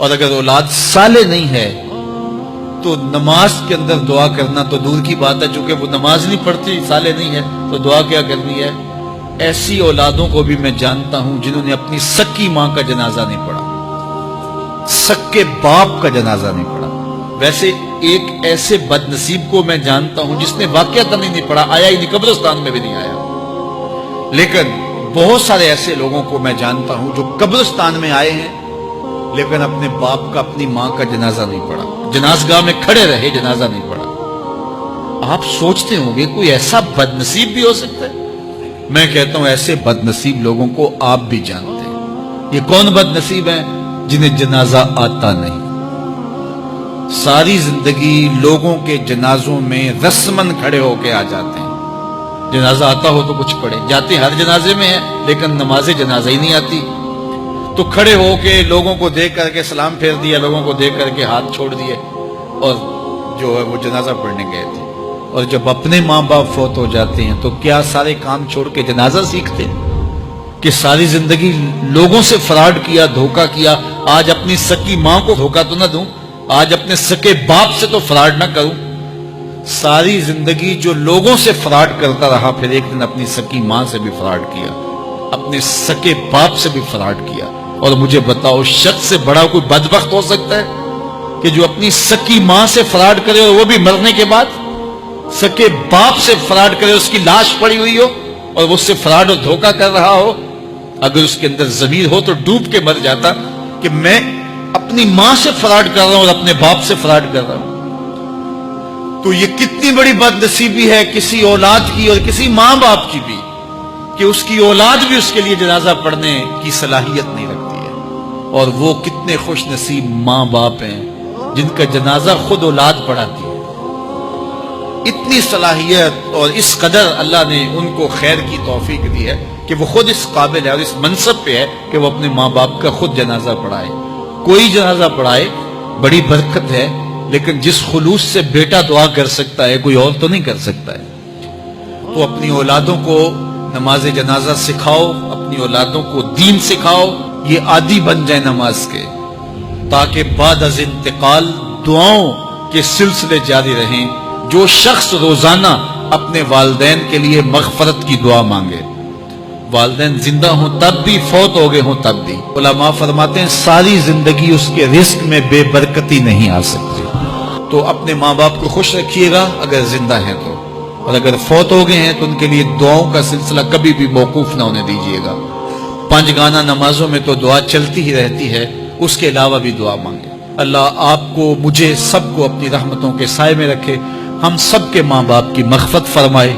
اور اگر اولاد صالح نہیں ہے تو نماز کے اندر دعا کرنا تو دور کی بات ہے، چونکہ وہ نماز نہیں پڑھتی، صالح نہیں ہے تو دعا کیا کرنی ہے۔ ایسی اولادوں کو بھی میں جانتا ہوں جنہوں نے اپنی سکی ماں کا جنازہ نہیں پڑھا، سکے باپ کا جنازہ نہیں پڑھا۔ ویسے ایک ایسے بد نصیب کو میں جانتا ہوں جس نے واقعتاً نہیں پڑھا، آیا ہی نہیں، قبرستان میں بھی نہیں آیا، لیکن بہت سارے ایسے لوگوں کو میں جانتا ہوں جو قبرستان میں آئے ہیں لیکن اپنے باپ کا، اپنی ماں کا جنازہ نہیں پڑھا، جنازگاہ میں کھڑے رہے، جنازہ نہیں پڑھا۔ آپ سوچتے ہوں گے کوئی ایسا بد نصیب بھی ہو سکتا ہے؟ میں کہتا ہوں ایسے بد نصیب لوگوں کو آپ بھی جانتے ہیں۔ یہ کون بد نصیب ہیں؟ جنہیں جنازہ آتا نہیں، ساری زندگی لوگوں کے جنازوں میں رسمن کھڑے ہو کے آ جاتے ہیں۔ جنازہ آتا ہو تو کچھ پڑھے، جاتے ہر جنازے میں ہیں لیکن نماز جنازہ ہی نہیں آتی، تو کھڑے ہو کے لوگوں کو دیکھ کر کے سلام پھیر دیا، لوگوں کو دیکھ کر کے ہاتھ چھوڑ دیے اور جو ہے وہ جنازہ پڑھنے گئے تھے۔ اور جب اپنے ماں باپ فوت ہو جاتے ہیں تو کیا سارے کام چھوڑ کے جنازہ سیکھتے ہیں کہ ساری زندگی لوگوں سے فراڈ کیا، دھوکہ کیا، آج اپنی سکی ماں کو دھوکہ تو نہ دوں، آج اپنے سکے باپ سے تو فراڈ نہ کروں۔ ساری زندگی جو لوگوں سے فراڈ کرتا رہا، پھر ایک دن اپنی سکی ماں سے بھی فراڈ کیا، اپنے سکے باپ سے بھی فراڈ کیا۔ اور مجھے بتاؤ شخص سے بڑا کوئی بدبخت ہو سکتا ہے کہ جو اپنی سکی ماں سے فراڈ کرے اور وہ بھی مرنے کے بعد؟ سکے باپ سے فراڈ کرے، اس کی لاش پڑی ہوئی ہو اور وہ اس سے فراڈ اور دھوکہ کر رہا ہو، اگر اس کے اندر ضمیر ہو تو ڈوب کے مر جاتا کہ میں اپنی ماں سے فراڈ کر رہا ہوں اور اپنے باپ سے فراڈ کر رہا ہوں۔ تو یہ کتنی بڑی بد نصیبی ہے کسی اولاد کی اور کسی ماں باپ کی بھی کہ اس کی اولاد بھی اس کے لیے جنازہ پڑھنے کی صلاحیت نہیں رکھتی ہے۔ اور وہ کتنے خوش نصیب ماں باپ ہیں جن کا جنازہ خود اولاد پڑھاتی ہے۔ اتنی صلاحیت اور اس قدر اللہ نے ان کو خیر کی توفیق دی ہے کہ وہ خود اس قابل ہے اور اس منصب پہ ہے کہ وہ اپنے ماں باپ کا خود جنازہ پڑھائے۔ کوئی جنازہ پڑھائے بڑی برکت ہے، لیکن جس خلوص سے بیٹا دعا کر سکتا ہے کوئی اور تو نہیں کر سکتا ہے۔ تو اپنی اولادوں کو نماز جنازہ سکھاؤ، اپنی اولادوں کو دین سکھاؤ، یہ عادی بن جائے نماز کے، تاکہ بعد از انتقال دعاؤں کے سلسلے جاری رہیں۔ جو شخص روزانہ اپنے والدین کے لیے مغفرت کی دعا مانگے، والدین زندہ ہوں تب بھی، فوت ہو گئے ہوں تب بھی، علماء فرماتے ہیں ساری زندگی اس کے رزق میں بے برکتی نہیں آ سکتی۔ تو اپنے ماں باپ کو خوش رکھیے گا اگر زندہ ہیں تو، اور اگر فوت ہو گئے ہیں تو ان کے لیے دعاؤں کا سلسلہ کبھی بھی موقوف نہ ہونے دیجیے گا۔ پانچ گانا نمازوں میں تو دعا چلتی ہی رہتی ہے، اس کے علاوہ بھی دعا مانگے۔ اللہ آپ کو، مجھے، سب کو اپنی رحمتوں کے سائے میں رکھے، ہم سب کے ماں باپ کی مغفرت فرمائے۔